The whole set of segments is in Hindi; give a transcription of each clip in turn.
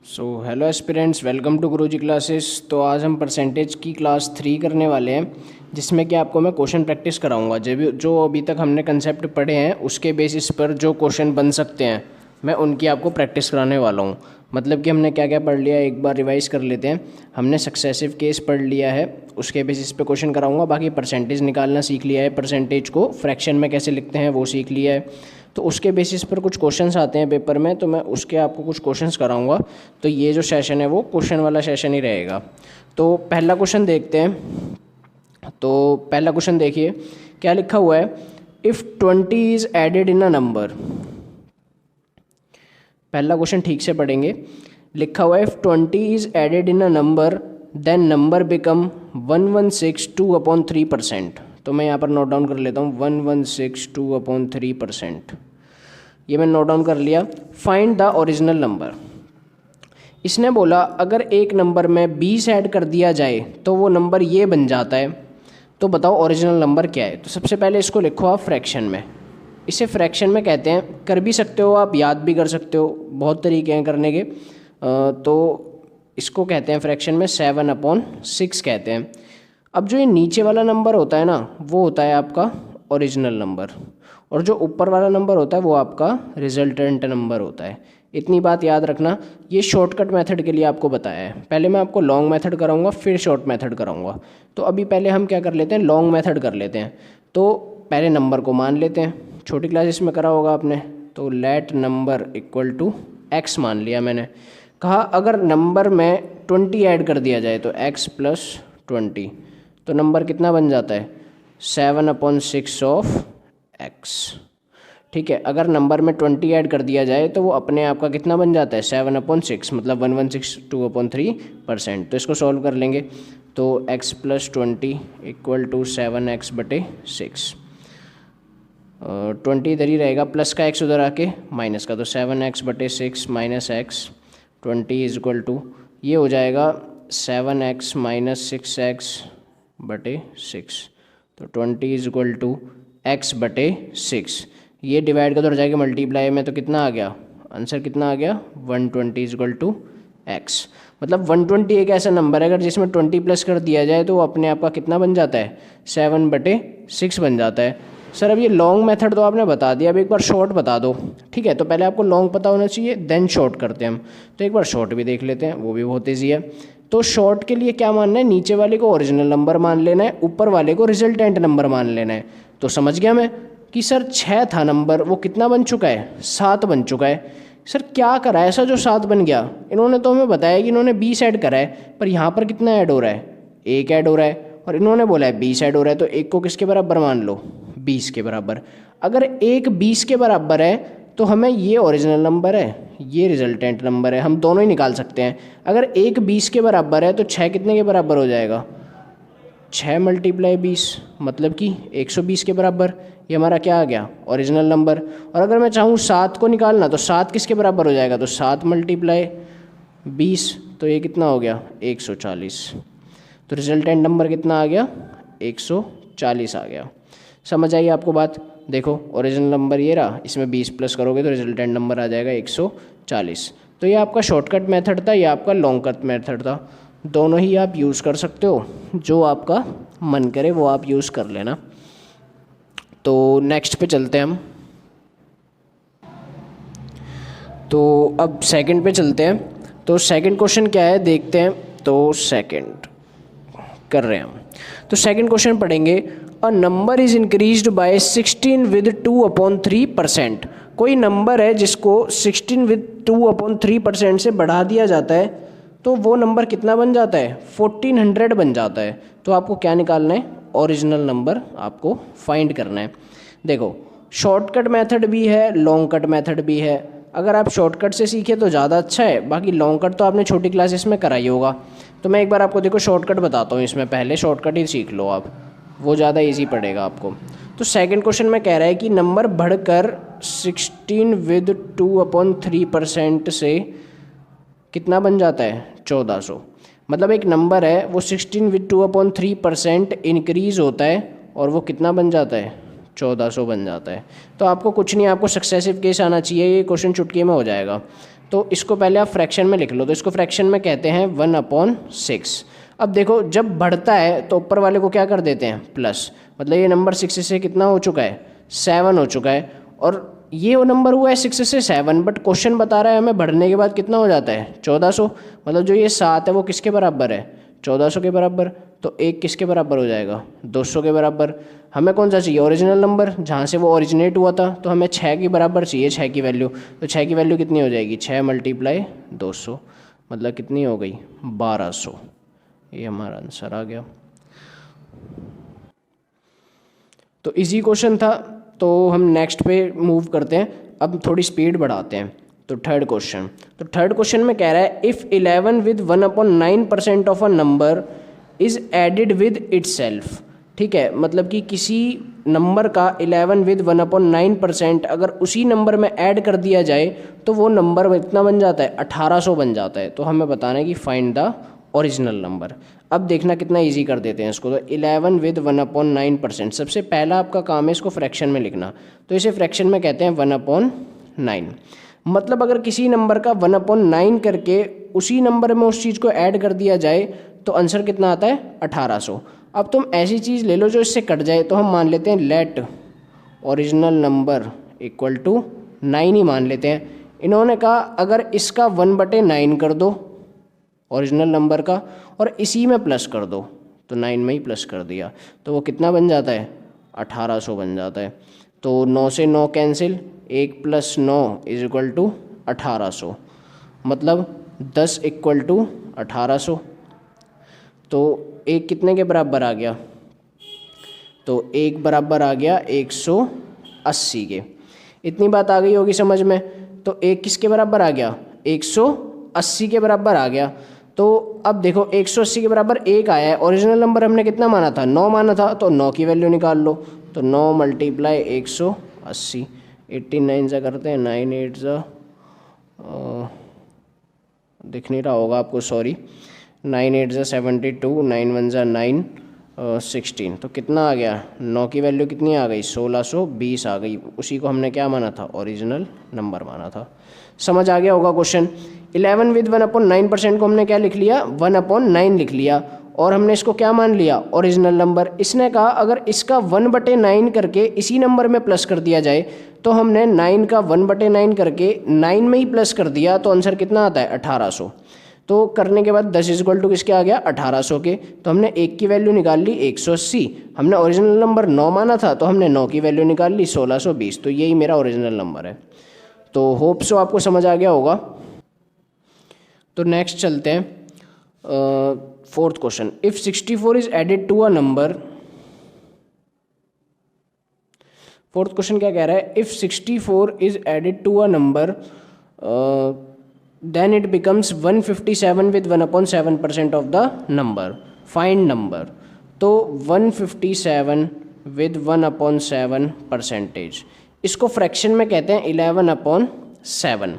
Hello aspirants, welcome to Guruji classes. तो आज हम परसेंटेज की क्लास 3 करने वाले हैं, जिसमें कि आपको मैं क्वेश्चन प्रैक्टिस कराऊंगा। जो अभी तक हमने कंसेप्ट पढ़े हैं उसके बेसिस पर जो क्वेश्चन बन सकते हैं मैं उनकी आपको प्रैक्टिस कराने वाला हूं। मतलब कि हमने क्या क्या पढ़ लिया है एक बार रिवाइज कर लेते हैं। हमने सक्सेसिव केस पढ़ लिया है, उसके बेसिस पे क्वेश्चन कराऊंगा। बाकी परसेंटेज निकालना सीख लिया है, परसेंटेज को फ्रैक्शन में कैसे लिखते हैं वो सीख लिया है। तो उसके बेसिस पर कुछ क्वेश्चंस आते हैं पेपर में, तो मैं उसके आपको कुछ क्वेश्चंस कराऊंगा। तो ये जो सेशन है वो क्वेश्चन वाला सेशन ही रहेगा। तो पहला क्वेश्चन देखते हैं। तो पहला क्वेश्चन देखिए क्या लिखा हुआ है। If 20 is added in a number. पहला क्वेश्चन ठीक से पढ़ेंगे। लिखा हुआ है if 20 is added in a number then number become 1162/3%। तो मैं यहाँ पर नोट डाउन कर लेता हूँ 1162/3%। ये मैंने नोट डाउन कर लिया। Find the original number. इसने बोला अगर एक नंबर में 20 ऐड कर दिया जाए तो वो नंबर ये बन जाता है। तो बताओ ओरिजिनल नंबर क्या है। तो सबसे पहले इसको लिखो आप फ्रैक्शन में। इसे फ्रैक्शन में कहते हैं, कर भी सकते हो आप, याद भी कर सकते हो, बहुत तरीके हैं करने के। तो इसको कहते हैं फ्रैक्शन में 7/6 कहते हैं। अब जो ये नीचे वाला नंबर होता है ना, वो होता है आपका ओरिजिनल नंबर, और जो ऊपर वाला नंबर होता है वो आपका रिजल्टेंट नंबर होता है। इतनी बात याद रखना। ये शॉर्टकट मेथड के लिए आपको बताया है। पहले मैं आपको लॉन्ग मेथड कराऊंगा, फिर शॉर्ट मेथड कराऊंगा। तो अभी पहले हम क्या कर लेते हैं, लॉन्ग मेथड कर लेते हैं। तो पहले नंबर को मान लेते हैं, छोटी क्लासेस में करा होगा आपने। तो let number equal to x मान लिया मैंने। कहा अगर नंबर में 20 ऐड कर दिया जाए तो x + 20, तो नंबर कितना बन जाता है 7/6 ऑफ x। ठीक है, अगर नंबर में 20 ऐड कर दिया जाए तो वो अपने आप का कितना बन जाता है 7/6, मतलब 1162/3%। तो इसको सॉल्व कर लेंगे। तो x + 20 = 7x/6। 20 इधर ही रहेगा, प्लस का x उधर आके माइनस का, तो 7x/6 - x 20 = ये हो जाएगा 7x - 6x/6। तो 20 = x/6। ये डिवाइड का उधर जाएगा मल्टीप्लाई में, तो कितना आ गया आंसर, कितना आ गया 120 = x। मतलब 120 एक ऐसा नंबर है अगर जिसमें 20 प्लस कर दिया जाए तो वो अपने आप का कितना बन जाता है 7/6 बन जाता है। सर अब ये लॉन्ग मेथड तो आपने बता दिया, अब एक बार शॉर्ट बता दो। ठीक है, तो पहले आपको लॉन्ग पता होना चाहिए, देन शॉर्ट करते हैं हम। तो एक बार शॉर्ट भी देख लेते हैं, वो भी बहुत ईजी है। तो शॉर्ट के लिए क्या मानना है, नीचे वाले को ओरिजिनल नंबर मान लेना है, ऊपर वाले को रिजल्टेंट नंबर मान लेना है। तो समझ गया मैं कि सर 6 था नंबर, वो कितना बन चुका है 7 बन चुका है। सर क्या करा है ऐसा जो 7 बन गया। इन्होंने तो हमें बताया कि इन्होंने 20 ऐड करा है, पर यहाँ पर कितना ऐड हो रहा है 1 ऐड हो रहा है, और इन्होंने बोला है 20 ऐड हो रहा है। तो 1 को किसके बराबर मान लो 20 के बराबर। अगर 1 20 के बराबर है तो हमें ये ओरिजिनल नंबर है, ये रिजल्टेंट नंबर है, हम दोनों ही निकाल सकते हैं। अगर 1 20 के बराबर है तो 6 कितने के बराबर हो जाएगा 6 × 20, मतलब कि 120 के बराबर। ये हमारा क्या आ गया ओरिजिनल नंबर। और अगर मैं चाहूँ 7 को निकालना तो 7 किसके बराबर हो जाएगा, तो 7 × 20, तो ये कितना हो गया 140। तो रिजल्टेंट नंबर कितना आ गया 140 आ गया। समझ आई आपको बात। देखो ओरिजिनल नंबर ये रहा, इसमें 20 प्लस करोगे तो रिजल्टेंट नंबर आ जाएगा 140। तो ये आपका शॉर्टकट मेथड था, ये आपका लॉन्ग कट मेथड था। दोनों ही आप यूज़ कर सकते हो, जो आपका मन करे वो आप यूज़ कर लेना। तो नेक्स्ट पे चलते हैं हम। तो अब सेकंड पे चलते हैं। तो सेकंड क्वेश्चन क्या है देखते हैं। तो सेकंड कर रहे हैं हम। तो सेकंड क्वेश्चन पढ़ेंगे। अ number is increased by 16 with 2/3%। कोई नंबर है जिसको 16 विद 2/3% से बढ़ा दिया जाता है, तो वो नंबर कितना बन जाता है 1400 बन जाता है। तो आपको क्या निकालना है ओरिजिनल नंबर आपको फाइंड करना है। देखो शॉर्टकट मेथड भी है, लॉन्ग कट मेथड भी है। अगर आप शॉर्टकट से सीखे तो ज़्यादा अच्छा है, बाकी लॉन्ग कट तो आपने छोटी क्लासेस में कराई होगा। तो मैं एक बार आपको देखो शॉर्टकट बताता हूँ, इसमें पहले शॉर्टकट ही सीख लो आप, वो ज़्यादा इजी पड़ेगा आपको। तो सेकंड क्वेश्चन में कह रहा है कि नंबर बढ़कर 16 विद 2/3% से कितना बन जाता है 1400। मतलब एक नंबर है वो 16 विद 2/3% इंक्रीज़ होता है और वो कितना बन जाता है 1400 बन जाता है। तो आपको कुछ नहीं, आपको सक्सेसिव केस आना चाहिए, ये क्वेश्चन चुटकी में हो जाएगा। तो इसको पहले आप फ्रैक्शन में लिख लो, तो इसको फ्रैक्शन में कहते हैं 1/6। अब देखो जब बढ़ता है तो ऊपर वाले को क्या कर देते हैं प्लस, मतलब ये नंबर 6 से कितना हो चुका है 7 हो चुका है, और ये वो नंबर हुआ है 6 से 7, बट क्वेश्चन बता रहा है हमें बढ़ने के बाद कितना हो जाता है 1400, मतलब जो ये 7 है वो किसके बराबर है 1400 के बराबर, तो 1 किसके बराबर हो जाएगा 200 के बराबर। हमें कौन सा चाहिए ओरिजिनल नंबर जहाँ से वो ओरिजिनेट हुआ था, तो हमें 6 के बराबर चाहिए 6 की वैल्यू, तो 6 की वैल्यू कितनी हो जाएगी 6 × 200, मतलब कितनी हो गई 1200। ये हमारा आंसर आ गया। तो इजी क्वेश्चन था, तो हम नेक्स्ट पे मूव करते हैं। अब थोड़ी स्पीड बढ़ाते हैं। तो थर्ड क्वेश्चन में कह रहा है if 11 with 1/9% of a number is added with itself. ठीक है, मतलब कि किसी नंबर का 11 विद 1/9% अगर उसी नंबर में ऐड कर दिया जाए तो वो नंबर इतना बन जाता है 1800 बन जाता है। तो हमें बताना है कि फाइंड द ओरिजिनल नंबर। अब देखना कितना इजी कर देते हैं इसको। तो 11 विद 1/9%, सबसे पहला आपका काम है इसको फ्रैक्शन में लिखना, तो इसे फ्रैक्शन में कहते हैं 1/9। मतलब अगर किसी नंबर का 1/9 करके उसी नंबर में उस चीज़ को ऐड कर दिया जाए तो आंसर कितना आता है 1800। अब तुम ऐसी चीज़ ले लो जो इससे कट जाए, तो हम मान लेते हैं let original number equal to 9 ही मान लेते हैं। इन्होंने कहा अगर इसका 1/9 कर दो ओरिजिनल नंबर का और इसी में प्लस कर दो, तो 9 में ही प्लस कर दिया, तो वो कितना बन जाता है 1800 बन जाता है। तो 9 से 9 कैंसिल, 1 + 9 = 1800, मतलब 10 = 1800। तो 1 कितने के बराबर आ गया, तो 1 बराबर आ गया 180 के। इतनी बात आ गई होगी समझ में। तो 1 किसके बराबर आ गया 180 के बराबर आ गया। तो अब देखो 180 के बराबर 1 आया है, ओरिजिनल नंबर हमने कितना माना था 9 माना था, तो 9 की वैल्यू निकाल लो। तो 9 × 180, 89 से करते हैं, 9 8 दिख नहीं रहा होगा आपको, सॉरी, 9 8 72, 9 1 9 16, तो कितना आ गया 9 की वैल्यू कितनी आ गई 1620 आ गई। उसी को हमने क्या माना था ओरिजिनल नंबर माना था। समझ आ गया होगा क्वेश्चन। 11 विद 1/9% को हमने क्या लिख लिया 1/9 लिख लिया, और हमने इसको क्या मान लिया ओरिजिनल नंबर। इसने कहा अगर इसका 1/9 करके इसी नंबर में प्लस कर दिया जाए, तो हमने 9 का 1/9 करके 9 में ही प्लस कर दिया, तो आंसर कितना आता है 1800। तो करने के बाद 10 = किसके आ गया 1800 के। तो हमने 1 की वैल्यू निकाल ली 180, हमने ओरिजिनल नंबर 9 माना था, तो हमने 9 की वैल्यू निकाल ली 1620। तो यही मेरा ओरिजिनल नंबर है। तो होप सो आपको समझ आ गया होगा। तो नेक्स्ट चलते हैं fourth question. If 64 is added to a number, fourth question क्या कह रहा है, if 64 is added to a number then it becomes 157 with 1/7% of the number, find number। तो 157 with 1/7%, इसको फ्रैक्शन में कहते हैं 11/7।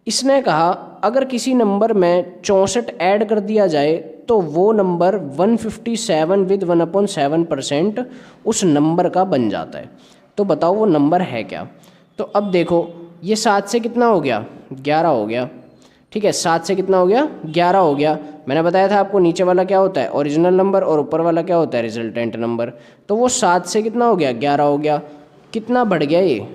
इसने कहा अगर किसी नंबर में 64 ऐड कर दिया जाए तो वो नंबर 157 with 1/7% उस नंबर का बन जाता है। तो बताओ वो नंबर है क्या। तो अब देखो ये 7 से कितना हो गया 11 हो गया। ठीक है, 7 से कितना हो गया 11 हो गया। मैंने बताया था आपको नीचे वाला क्या होता है ओरिजिनल नंबर और ऊपर वाला क्या होता है रिजल्टेंट नंबर। तो वो 7 से कितना हो गया 11 हो गया। कितना बढ़ गया ये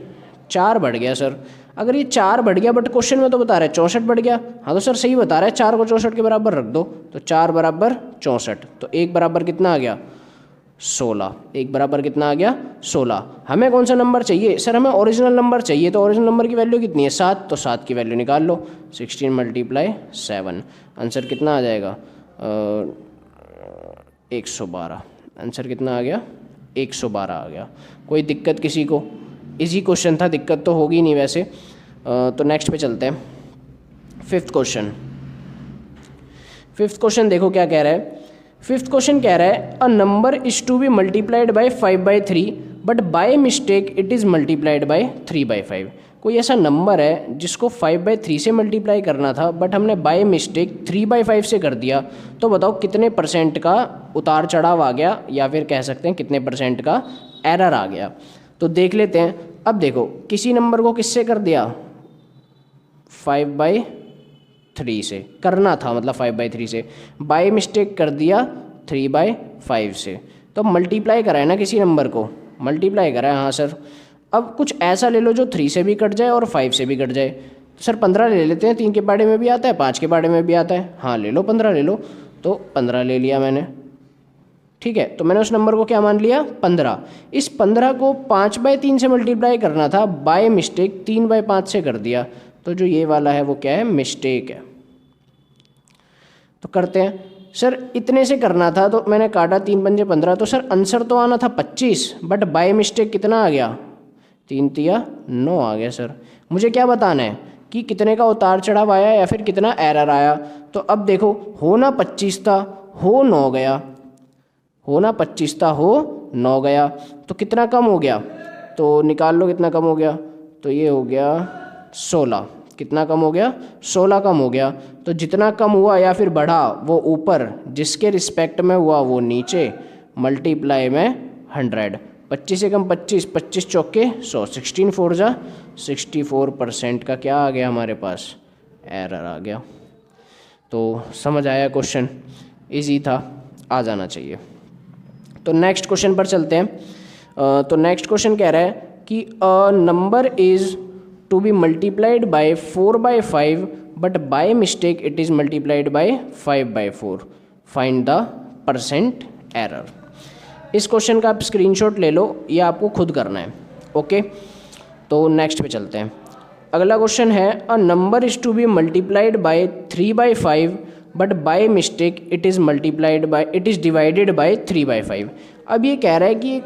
4 बढ़ गया सर। अगर ये 4 बढ़ गया बट क्वेश्चन में तो बता रहा है 64 बढ़ गया, हाँ तो सर सही बता रहा है 4 को 64 के बराबर रख दो। तो 4 बराबर 64, तो 1 बराबर कितना आ गया 16। 1 बराबर कितना आ गया 16। हमें कौन सा नंबर चाहिए सर, हमें ओरिजिनल नंबर चाहिए। तो ओरिजिनल नंबर की वैल्यू कितनी है 7, तो 7 की वैल्यू निकाल लो। 16 × 7, आंसर कितना आ जाएगा 112। आंसर कितना आ गया 112 आ गया। कोई दिक्कत किसी को, इजी क्वेश्चन था, दिक्कत तो होगी नहीं वैसे। तो नेक्स्ट पे चलते हैं। फिफ्थ क्वेश्चन देखो क्या कह रहा है। फिफ्थ क्वेश्चन कह रहा है a number is to be multiplied by 5/3 but by mistake it is multiplied by 3/5। कोई ऐसा नंबर है जिसको 5/3 से मल्टीप्लाई करना था बट हमने बाय मिस्टेक 3/5 से कर दिया। तो बताओ कितने % का उतार चढ़ाव आ गया, या फिर कह सकते हैं कितने % का एरर आ गया। तो देख लेते हैं। अब देखो किसी नंबर को किससे कर दिया 5/3 से करना था, मतलब 5/3 से बाय मिस्टेक कर दिया 3/5 से। तो मल्टीप्लाई करा है ना किसी नंबर को, मल्टीप्लाई करा है, हाँ सर। अब कुछ ऐसा ले लो जो 3 से भी कट जाए और 5 से भी कट जाए। तो सर 15 ले लेते हैं, 3 के बारे में भी आता है, 5 के बारे में भी आता है। हाँ ले लो 15 ले लो। तो 15 ले लिया मैंने, ठीक है। तो मैंने उस नंबर को क्या मान लिया, 15। इस 15 को 5/3 से मल्टीप्लाई करना था, बाय मिस्टेक 3/5 से कर दिया। तो जो ये वाला है वो क्या है, मिस्टेक है। तो करते हैं। सर इतने से करना था तो मैंने काटा 3 पंजे 15, तो सर आंसर तो आना था 25, बट बाय मिस्टेक कितना आ गया, 3 तिया 9 आ गया। सर मुझे क्या बताना है कि कितने का उतार चढ़ाव आया या फिर कितना एरर आया। तो अब देखो, होना 25 था, हो 9 गया, होना 25 था, हो 9 गया। तो कितना कम हो गया, तो निकाल लो कितना कम हो गया। तो ये हो गया 16। कितना कम हो गया, 16 कम हो गया। तो जितना कम हुआ या फिर बढ़ा वो ऊपर, जिसके रिस्पेक्ट में हुआ वो नीचे, मल्टीप्लाई में 100। 25 से कम 25, 25 चौके 100, 16 4 जा 64% का क्या आ गया हमारे पास, एरर आ गया। तो समझ आया क्वेश्चन, इजी था, आ जाना चाहिए। तो नेक्स्ट क्वेश्चन पर चलते हैं। तो नेक्स्ट क्वेश्चन कह रहा है कि a number is to be multiplied by 4/5 but by mistake it is multiplied by 5/4, find the percent error. इस क्वेश्चन का आप स्क्रीनशॉट ले लो, ये आपको खुद करना है, ओके। तो नेक्स्ट पे चलते हैं। अगला क्वेश्चन है a number is to be multiplied by 3/5 but by mistake it is divided by 3/5। अब ये कह रहा है कि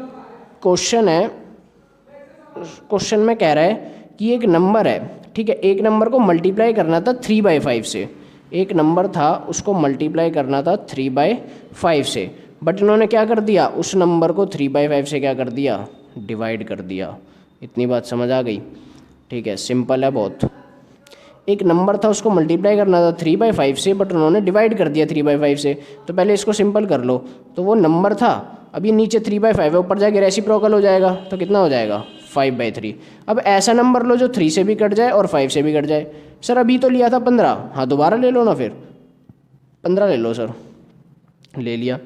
क्वेश्चन है, क्वेश्चन में कह रहा है कि एक नंबर है, ठीक है, एक नंबर को मल्टीप्लाई करना था 3/5 से। एक नंबर था उसको मल्टीप्लाई करना था 3/5 से, बट इन्होंने क्या कर दिया, उस नंबर को 3/5 से क्या कर दिया, डिवाइड कर दिया। इतनी बात समझ आ गई, ठीक है, सिंपल है बहुत। एक नंबर था उसको मल्टीप्लाई करना था 3/5 से, बट उन्होंने डिवाइड कर दिया 3/5 से। तो पहले इसको सिंपल कर लो। तो वो नंबर था, अब ये नीचे 3/5 है, ऊपर जाके रेसिप्रोकल हो जाएगा, तो कितना हो जाएगा, 5/3। अब ऐसा नंबर लो जो 3 से भी कट जाए और 5 से भी कट जाए। सर अभी तो लिया था 15, हाँ दोबारा ले लो ना, फिर 15 ले लो सर, ले लिया।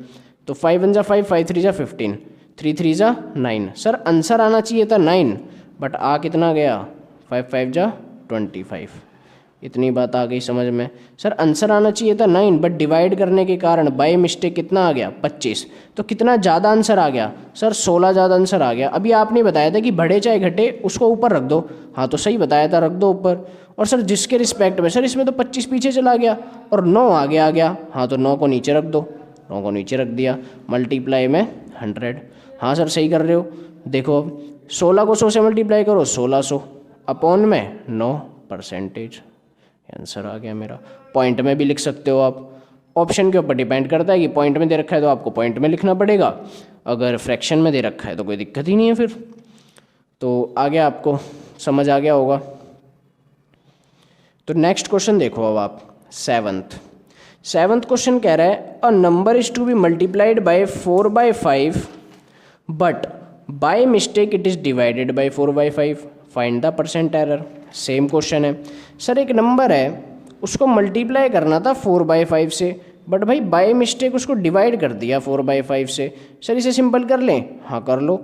तो 5 1 जा 5, 5 3 जा 15, 3 3 जा 9। सर आंसर आना चाहिए था 9, बट आ कितना गया, 5 5 जा 25। इतनी बात आ गई समझ में। सर आंसर आना चाहिए था 9, बट डिवाइड करने के कारण बाय मिस्टेक कितना आ गया, 25। तो कितना ज़्यादा आंसर आ गया, सर 16 ज़्यादा आंसर आ गया। अभी आपने बताया था कि बढ़े चाहे घटे उसको ऊपर रख दो, हाँ तो सही बताया था, रख दो ऊपर। और सर जिसके रिस्पेक्ट में, सर इसमें तो 25 पीछे चला गया और 9 आगे आ गया, हाँ तो 9 को नीचे रख दो, 9 को नीचे रख दिया, मल्टीप्लाई में 100। हाँ सर सही कर रहे हो। देखो अब 16 को 100 से मल्टीप्लाई करो, 1600 अपॉन में 9%, आंसर आ गया मेरा। पॉइंट में भी लिख सकते हो आप, ऑप्शन के ऊपर डिपेंड करता है कि पॉइंट में दे रखा है तो आपको पॉइंट में लिखना पड़ेगा, अगर फ्रैक्शन में दे रखा है तो कोई दिक्कत ही नहीं है फिर। तो आगे आपको समझ आ गया होगा। तो नेक्स्ट क्वेश्चन देखो अब आप, सेवन्थ क्वेश्चन कह रहा है a number is to be multiplied by 4/5 but by mistake it is divided by 4/5, find the percent error. Same question है। सर एक नंबर है उसको मल्टीप्लाई करना था 4/5 से, बट भाई बाय मिस्टेक उसको डिवाइड कर दिया 4/5 से। सर इसे सिंपल कर लें, हाँ कर लो।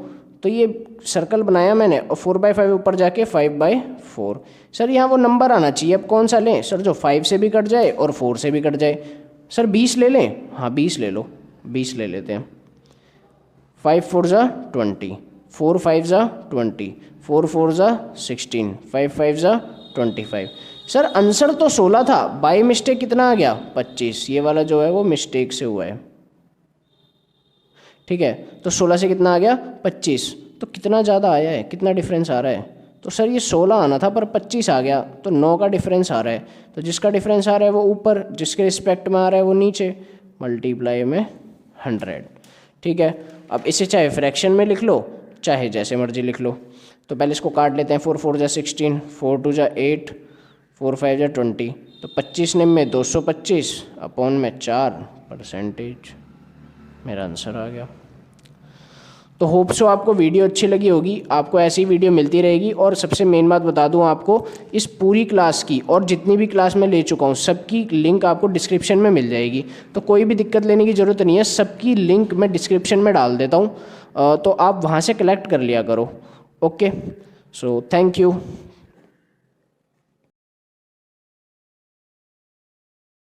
तो ये सर्कल बनाया मैंने और 4/5 ऊपर जाके 5/4। सर यहाँ वो नंबर आना चाहिए, अब कौन सा लें सर, जो 5 से भी कट जाए और 4 से भी कट जाए। सर 20 ले लें, हाँ 20 ले लो, 20 ले लेते हैं। 5 4 जा 20, 4 5 जा 20, 4 4 जा 16, 5 5 जा 25। सर आंसर तो 16 था, बाय मिस्टेक कितना आ गया, 25। ये वाला जो है वो मिस्टेक से हुआ है, ठीक है। तो 16 से कितना आ गया, 25। तो कितना ज़्यादा आया है, कितना डिफरेंस आ रहा है, तो सर ये 16 आना था पर 25 आ गया, तो 9 का डिफरेंस आ रहा है। तो जिसका डिफरेंस आ रहा है वो ऊपर, जिसके रिस्पेक्ट में आ रहा है वो नीचे, मल्टीप्लाई में 100, ठीक है। अब इसे चाहे फ्रैक्शन में लिख लो चाहे जैसे मर्जी लिख लो। तो पहले इसको काट लेते हैं, 4 4 जा 16, 4 2 जा 8, 4 5 जा 20। तो 25 में 225 अपॉन में 4%, मेरा आंसर आ गया। तो होप सो आपको वीडियो अच्छी लगी होगी, आपको ऐसी वीडियो मिलती रहेगी। और सबसे मेन बात बता दूं आपको, इस पूरी क्लास की और जितनी भी क्लास मैं ले चुका हूं सबकी लिंक आपको डिस्क्रिप्शन में मिल जाएगी, तो कोई भी दिक्कत लेने की ज़रूरत नहीं है, सबकी लिंक मैं डिस्क्रिप्शन में डाल देता हूँ, तो आप वहाँ से कलेक्ट कर लिया करो। Okay, so thank you.